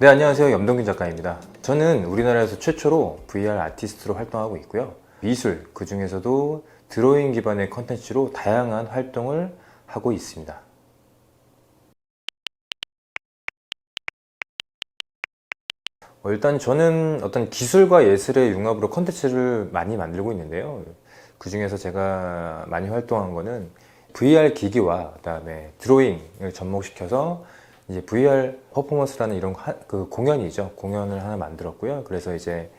네, 안녕하세요. 염동균 작가입니다. 저는 우리나라에서 최초로 VR 아티스트로 활동하고 있고요. 미술, 그 중에서도 드로잉 기반의 컨텐츠로 다양한 활동을 하고 있습니다. 일단 저는 어떤 기술과 예술의 융합으로 컨텐츠를 많이 만들고 있는데요. 그 중에서 제가 많이 활동한 거는 VR 기기와 그다음에 드로잉을 접목시켜서 이제 VR 퍼포먼스라는 이런 그 공연이죠. 공연을 하나 만들었고요. 그래서 이제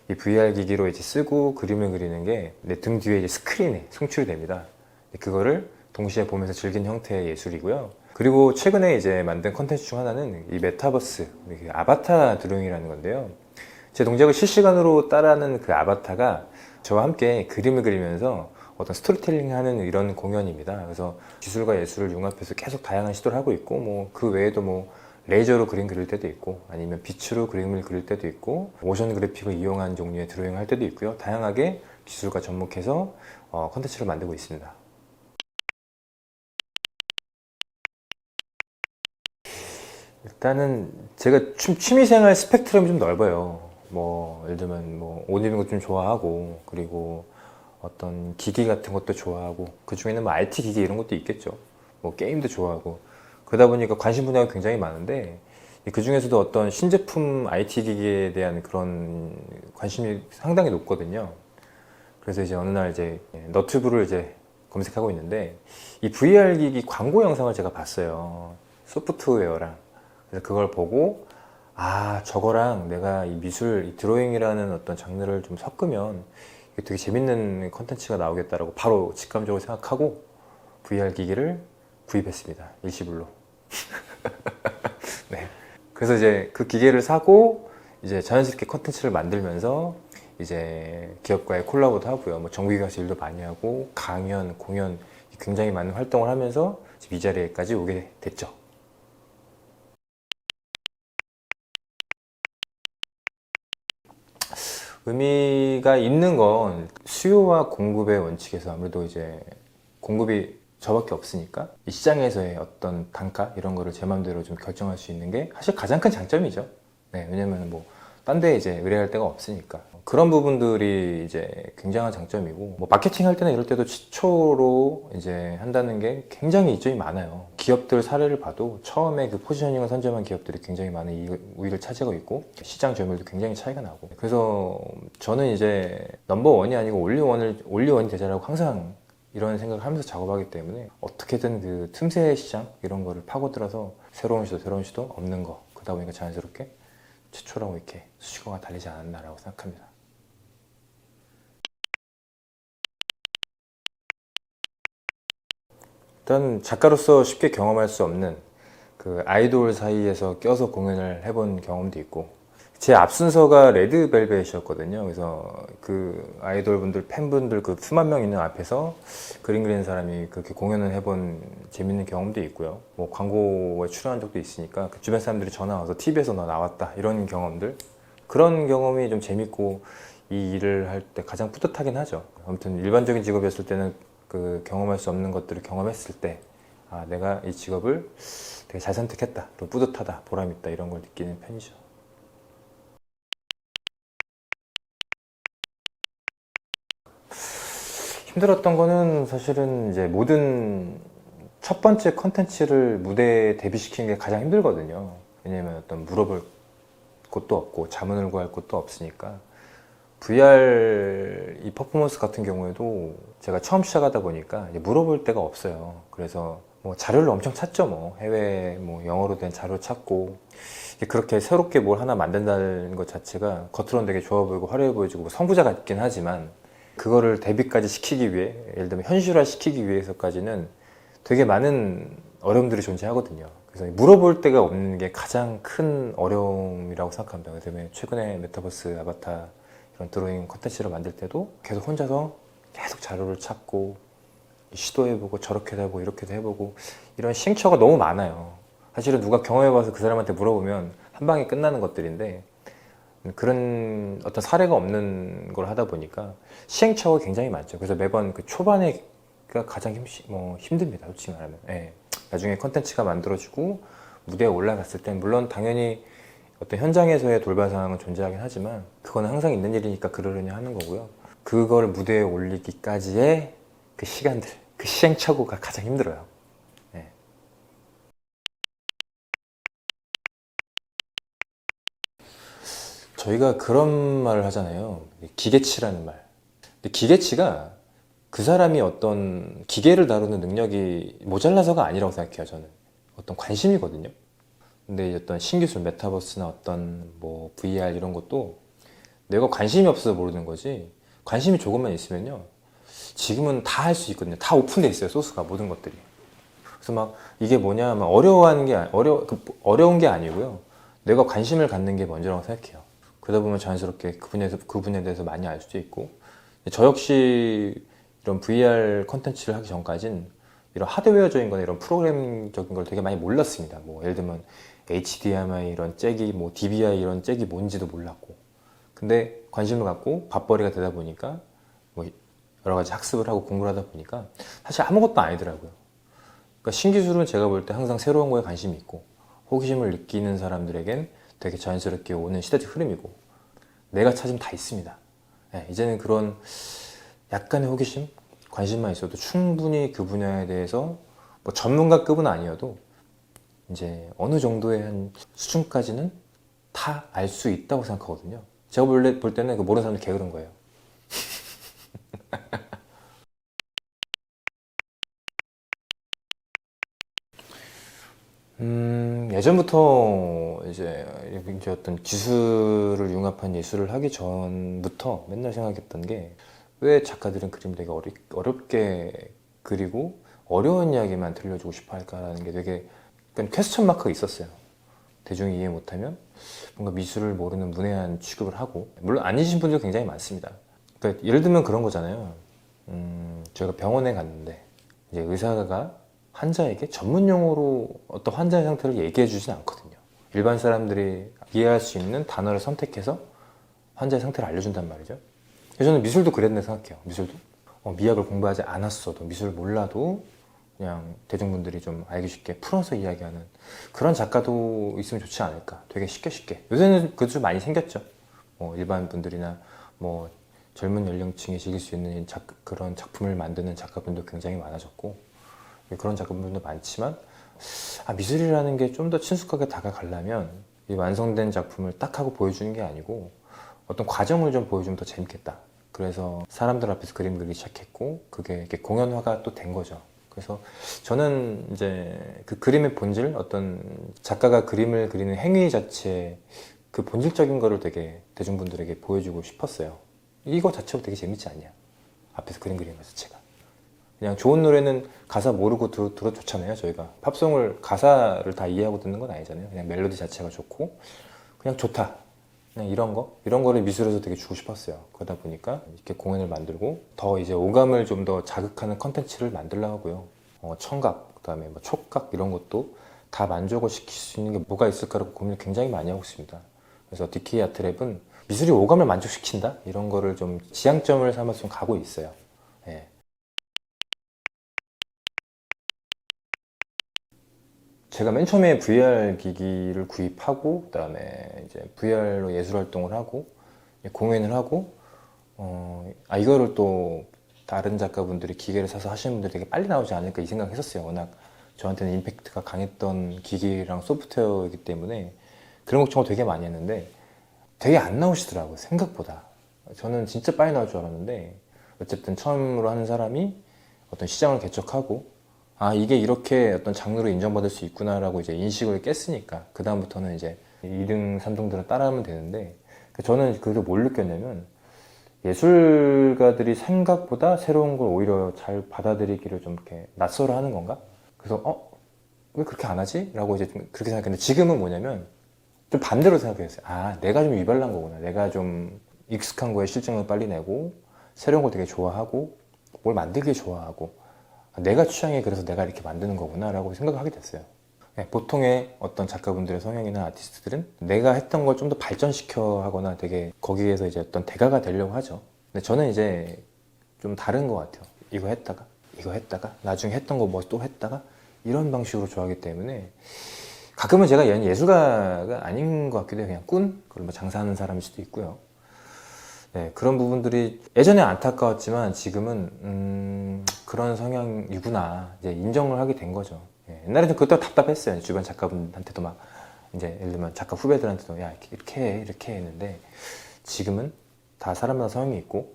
이 VR 기기로 이제 쓰고 그림을 그리는 게 내 등 뒤에 이제 스크린에 송출이 됩니다. 그거를 동시에 보면서 즐긴 형태의 예술이고요. 그리고 최근에 이제 만든 컨텐츠 중 하나는 이 메타버스, 아바타 드로잉이라는 건데요. 제 동작을 실시간으로 따라하는 그 아바타가 저와 함께 그림을 그리면서 어떤 스토리텔링 하는 이런 공연입니다. 그래서 기술과 예술을 융합해서 계속 다양한 시도를 하고 있고, 뭐 그 외에도 뭐 레이저로 그림 그릴 때도 있고, 아니면 빛으로 그림을 그릴 때도 있고, 모션 그래픽을 이용한 종류의 드로잉을 할 때도 있고요. 다양하게 기술과 접목해서 컨텐츠를 만들고 있습니다. 일단은 제가 취미생활 스펙트럼이 좀 넓어요. 뭐 예를 들면 뭐 옷 입는 것 좀 좋아하고, 그리고 어떤 기기 같은 것도 좋아하고, 그 중에는 뭐 IT 기기 이런 것도 있겠죠. 뭐 게임도 좋아하고, 그러다 보니까 관심 분야가 굉장히 많은데, 그 중에서도 어떤 신제품 IT 기기에 대한 그런 관심이 상당히 높거든요. 그래서 이제 어느 날 이제 너튜브를 이제 검색하고 있는데, 이 VR 기기 광고 영상을 제가 봤어요. 소프트웨어랑. 그래서 그걸 보고, 아, 저거랑 내가 이 미술, 이 드로잉이라는 어떤 장르를 좀 섞으면 이게 되게 재밌는 컨텐츠가 나오겠다라고 바로 직감적으로 생각하고 VR 기기를 구입했습니다. 일시불로. 네. 그래서 이제 그 기계를 사고 이제 자연스럽게 컨텐츠를 만들면서 이제 기업과의 콜라보도 하고요. 뭐 정규 가서 일도 많이 하고 강연, 공연 굉장히 많은 활동을 하면서 이 자리에까지 오게 됐죠. 의미가 있는 건 수요와 공급의 원칙에서 아무래도 이제 공급이 저밖에 없으니까 이 시장에서의 어떤 단가 이런 거를 제 마음대로 좀 결정할 수 있는 게 사실 가장 큰 장점이죠. 네, 왜냐면 뭐 딴 데 이제 의뢰할 데가 없으니까 그런 부분들이 이제 굉장한 장점이고, 뭐 마케팅 할 때나 이럴 때도 시초로 이제 한다는 게 굉장히 이점이 많아요. 기업들 사례를 봐도 처음에 그 포지셔닝을 선점한 기업들이 굉장히 많은 우위를 차지하고 있고 시장 점유율도 굉장히 차이가 나고, 그래서 저는 이제 넘버원이 아니고 올리원이 되자라고 항상 이런 생각을 하면서 작업하기 때문에 어떻게든 그 틈새 시장 이런 거를 파고들어서 새로운 시도 없는 거, 그러다 보니까 자연스럽게 최초라고 이렇게 수식어가 달리지 않았나라고 생각합니다. 일단 작가로서 쉽게 경험할 수 없는 그 아이돌 사이에서 껴서 공연을 해본 경험도 있고, 제 앞순서가 레드벨벳이었거든요. 그래서 그 아이돌 분들, 팬분들 그 수만 명 있는 앞에서 그림 그리는 사람이 그렇게 공연을 해본 재밌는 경험도 있고요. 뭐 광고에 출연한 적도 있으니까 그 주변 사람들이 전화 와서 TV에서 너 나왔다 이런 경험들, 그런 경험이 좀 재밌고 이 일을 할 때 가장 뿌듯하긴 하죠. 아무튼 일반적인 직업이었을 때는 그 경험할 수 없는 것들을 경험했을 때, 아, 내가 이 직업을 되게 잘 선택했다, 또 뿌듯하다, 보람있다 이런 걸 느끼는 편이죠. 힘들었던 거는 사실은 이제 모든 첫 번째 컨텐츠를 무대에 데뷔시키는 게 가장 힘들거든요. 왜냐면 어떤 물어볼 곳도 없고 자문을 구할 곳도 없으니까. VR 이 퍼포먼스 같은 경우에도 제가 처음 시작하다 보니까 이제 물어볼 데가 없어요. 그래서 뭐 자료를 엄청 찾죠. 뭐 해외 뭐 영어로 된 자료 찾고, 그렇게 새롭게 뭘 하나 만든다는 것 자체가 겉으로는 되게 좋아 보이고 화려해 보이고 뭐 선구자 같긴 하지만, 그거를 데뷔까지 시키기 위해, 예를 들면 현실화 시키기 위해서까지는 되게 많은 어려움들이 존재하거든요. 그래서 물어볼 데가 없는 게 가장 큰 어려움이라고 생각합니다. 그래서 최근에 메타버스 아바타 이런 드로잉 컨텐츠를 만들 때도 계속 혼자서 계속 자료를 찾고 시도해보고 저렇게도 해보고 이렇게도 해보고, 이런 시행착오가 너무 많아요. 사실은 누가 경험해봐서 그 사람한테 물어보면 한 방에 끝나는 것들인데, 그런 어떤 사례가 없는 걸 하다 보니까 시행착오가 굉장히 많죠. 그래서 매번 그 초반에가 가장 힘듭니다. 솔직히 말하면. 예. 나중에 컨텐츠가 만들어지고 무대에 올라갔을 땐 물론 당연히 어떤 현장에서의 돌발 상황은 존재하긴 하지만 그거는 항상 있는 일이니까 그러려니 하는 거고요. 그걸 무대에 올리기까지의 그 시간들, 그 시행착오가 가장 힘들어요. 네. 저희가 그런 말을 하잖아요. 기계치라는 말. 근데 기계치가 그 사람이 어떤 기계를 다루는 능력이 모자라서가 아니라고 생각해요, 저는. 어떤 관심이거든요. 근데 이제 어떤 신기술, 메타버스나 어떤 뭐 VR 이런 것도 내가 관심이 없어서 모르는 거지, 관심이 조금만 있으면요. 지금은 다 할 수 있거든요. 다 오픈돼 있어요, 소스가, 모든 것들이. 그래서 막 이게 뭐냐, 막 어려운 게 아니고요. 내가 관심을 갖는 게 먼저라고 생각해요. 그러다 보면 자연스럽게 그 분야에 대해서 많이 알 수도 있고. 저 역시 이런 VR 컨텐츠를 하기 전까진 이런 하드웨어적인 거나 이런 프로그램적인 걸 되게 많이 몰랐습니다. 뭐 예를 들면 HDMI 이런 잭이, 뭐 DVI 이런 잭이 뭔지도 몰랐고. 근데 관심을 갖고 밥벌이가 되다 보니까 뭐 여러 가지 학습을 하고 공부를 하다 보니까 사실 아무것도 아니더라고요. 그러니까 신기술은 제가 볼 때 항상 새로운 거에 관심이 있고 호기심을 느끼는 사람들에겐 되게 자연스럽게 오는 시대적 흐름이고, 내가 찾으면 다 있습니다. 네, 이제는 그런 약간의 호기심, 관심만 있어도 충분히 그 분야에 대해서 뭐 전문가급은 아니어도 이제 어느 정도의 한 수준까지는 다 알 수 있다고 생각하거든요. 제가 볼 때는 그 모르는 사람들 게으른 거예요. 예전부터 이제 어떤 기술을 융합한 예술을 하기 전부터 맨날 생각했던 게, 왜 작가들은 그림 되게 어렵게 그리고 어려운 이야기만 들려주고 싶어 할까라는 게 되게 약간 퀘스천 마크가 있었어요. 대중이 이해 못하면 뭔가 미술을 모르는 문외한 취급을 하고, 물론 아니신 분들 굉장히 많습니다. 그러니까 예를 들면 그런 거잖아요. 저희가 병원에 갔는데 이제 의사가 환자에게 전문 용어로 어떤 환자의 상태를 얘기해 주진 않거든요. 일반 사람들이 이해할 수 있는 단어를 선택해서 환자의 상태를 알려준단 말이죠. 그래서 저는 미술도 그랬네 생각해요. 미술도 미학을 공부하지 않았어도, 미술을 몰라도 그냥 대중분들이 좀 알기 쉽게 풀어서 이야기하는 그런 작가도 있으면 좋지 않을까. 되게 쉽게. 요새는 그것도 좀 많이 생겼죠. 뭐 일반 분들이나 뭐 젊은 연령층이 즐길 수 있는 그런 작품을 만드는 작가분도 굉장히 많아졌고, 그런 작가분들도 많지만, 미술이라는 게 좀 더 친숙하게 다가가려면 이 완성된 작품을 딱 하고 보여주는 게 아니고 어떤 과정을 좀 보여주면 더 재밌겠다. 그래서 사람들 앞에서 그림 그리기 시작했고, 그게 이렇게 공연화가 또 된 거죠. 그래서 저는 이제 그 그림의 본질, 어떤 작가가 그림을 그리는 행위 자체, 그 본질적인 거를 되게 대중분들에게 보여주고 싶었어요. 이거 자체도 되게 재밌지 않냐? 앞에서 그림 그리는 것 자체가. 그냥 좋은 노래는 가사 모르고 들어도 좋잖아요. 저희가 팝송을 가사를 다 이해하고 듣는 건 아니잖아요. 그냥 멜로디 자체가 좋고 그냥 좋다, 그냥 이런 거를 미술에서 되게 주고 싶었어요. 그러다 보니까 이렇게 공연을 만들고 더 이제 오감을 좀 더 자극하는 컨텐츠를 만들려고 하고요. 청각, 그다음에 뭐 촉각 이런 것도 다 만족을 시킬 수 있는 게 뭐가 있을까라고 고민을 굉장히 많이 하고 있습니다. 그래서 DK 아트랩은 미술이 오감을 만족시킨다, 이런 거를 좀 지향점을 삼아서 좀 가고 있어요. 예. 제가 맨 처음에 VR 기기를 구입하고, 그다음에 이제 VR로 예술 활동을 하고 공연을 하고, 이거를 또 다른 작가분들이 기계를 사서 하시는 분들이 되게 빨리 나오지 않을까 이 생각을 했었어요. 워낙 저한테는 임팩트가 강했던 기기랑 소프트웨어이기 때문에 그런 걱정을 되게 많이 했는데 되게 안 나오시더라고요, 생각보다. 저는 진짜 빨리 나올 줄 알았는데, 어쨌든 처음으로 하는 사람이 어떤 시장을 개척하고, 이게 이렇게 어떤 장르로 인정받을 수 있구나라고 이제 인식을 깼으니까 그다음부터는 이제 2등, 3등들은 따라하면 되는데, 저는 그래서 뭘 느꼈냐면, 예술가들이 생각보다 새로운 걸 오히려 잘 받아들이기를 좀 이렇게 낯설어 하는 건가? 그래서 왜 그렇게 안 하지? 라고 이제 좀 그렇게 생각했는데, 지금은 뭐냐면 좀 반대로 생각했어요. 내가 좀 유별난 거구나. 내가 좀 익숙한 거에 실증을 빨리 내고 새로운 걸 되게 좋아하고 뭘 만들기 좋아하고, 내가 취향이 그래서 내가 이렇게 만드는 거구나 라고 생각을 하게 됐어요. 보통의 어떤 작가분들의 성향이나 아티스트들은 내가 했던 걸 좀 더 발전시켜 하거나 되게 거기에서 이제 어떤 대가가 되려고 하죠. 근데 저는 이제 좀 다른 것 같아요. 이거 했다가 나중에 했던 거 뭐 또 했다가 이런 방식으로 좋아하기 때문에 가끔은 제가 얘는 예술가가 아닌 것 같기도 해요. 그냥 꾼? 그리고 뭐 장사하는 사람일 수도 있고요. 네, 그런 부분들이 예전에 안타까웠지만 지금은 그런 성향이구나 이제 인정을 하게 된 거죠. 예, 옛날에는 그것도 답답했어요. 주변 작가분한테도 막 이제 예를 들면 작가 후배들한테도 야 이렇게 해 이렇게 해 했는데 지금은 다 사람마다 성향이 있고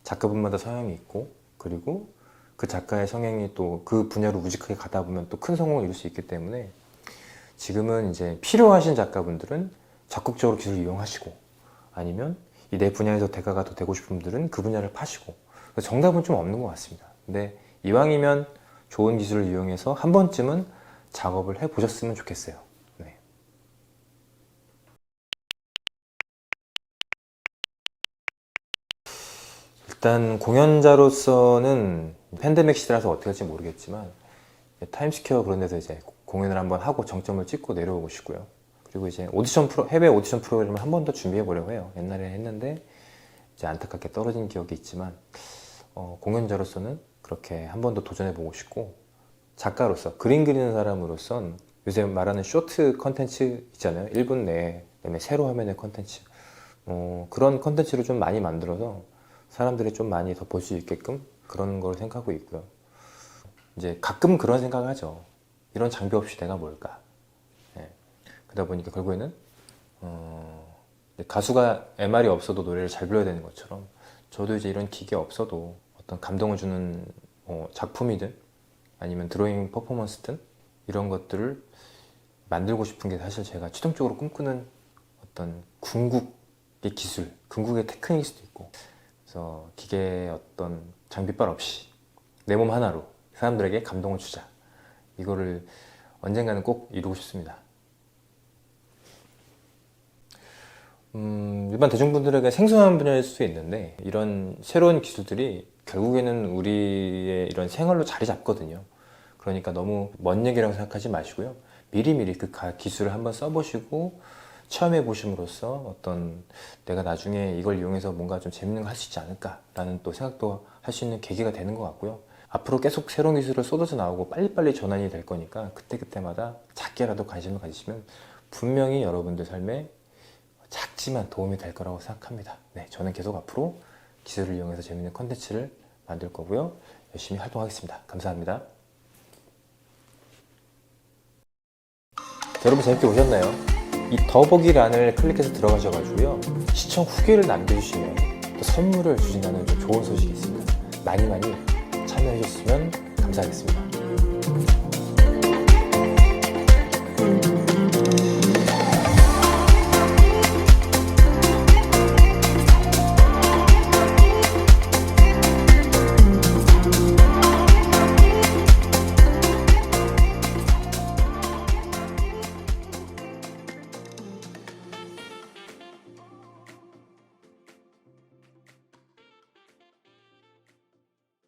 작가분마다 성향이 있고 그리고 그 작가의 성향이 또 그 분야로 우직하게 가다 보면 또 큰 성공을 이룰 수 있기 때문에 지금은 이제 필요하신 작가분들은 적극적으로 기술을 이용하시고 아니면 이 내 분야에서 대가가 더 되고 싶은 분들은 그 분야를 파시고 정답은 좀 없는 것 같습니다. 근데 이왕이면 좋은 기술을 이용해서 한 번쯤은 작업을 해보셨으면 좋겠어요. 네. 일단 공연자로서는 팬데믹 시대라서 어떻게 할지 모르겠지만 타임스퀘어 그런 데서 이제 공연을 한번 하고 정점을 찍고 내려오고 싶고요. 그리고 이제 해외 오디션 프로그램을 한 번 더 준비해 보려고 해요. 옛날에 했는데 이제 안타깝게 떨어진 기억이 있지만 공연자로서는 그렇게 한 번 더 도전해 보고 싶고 작가로서 그림 그리는 사람으로선 요새 말하는 쇼트 컨텐츠 있잖아요. 1분 내에 그다음에 세로 화면의 컨텐츠 그런 컨텐츠를 좀 많이 만들어서 사람들이 좀 많이 더 볼 수 있게끔 그런 걸 생각하고 있고요. 이제 가끔 그런 생각을 하죠. 이런 장비 없이 내가 뭘까? 예. 그러다 보니까 결국에는 가수가 MR이 없어도 노래를 잘 불러야 되는 것처럼 저도 이제 이런 기계 없어도 어떤 감동을 주는 작품이든 아니면 드로잉 퍼포먼스든 이런 것들을 만들고 싶은 게 사실 제가 최종적으로 꿈꾸는 어떤 궁극의 기술, 궁극의 테크닉일 수도 있고 그래서 기계의 어떤 장비빨 없이 내 몸 하나로 사람들에게 감동을 주자 이거를 언젠가는 꼭 이루고 싶습니다. 일반 대중분들에게 생소한 분야일 수도 있는데 이런 새로운 기술들이 결국에는 우리의 이런 생활로 자리 잡거든요. 그러니까 너무 먼 얘기라고 생각하지 마시고요. 미리미리 그 기술을 한번 써보시고 체험해 보심으로써 어떤 내가 나중에 이걸 이용해서 뭔가 좀 재밌는 거 할 수 있지 않을까라는 또 생각도 할 수 있는 계기가 되는 것 같고요. 앞으로 계속 새로운 기술을 쏟아져 나오고 빨리빨리 전환이 될 거니까 그때그때마다 작게라도 관심을 가지시면 분명히 여러분들 삶에 작지만 도움이 될 거라고 생각합니다. 네, 저는 계속 앞으로 기술을 이용해서 재밌는 컨텐츠를 만들 거고요. 열심히 활동하겠습니다. 감사합니다. 여러분 재밌게 보셨나요? 이 더보기란을 클릭해서 들어가셔가지고요. 시청 후기를 남겨주시면 또 선물을 주신다는 좀 좋은 소식이 있습니다. 많이 참여해 주셨으면 감사하겠습니다.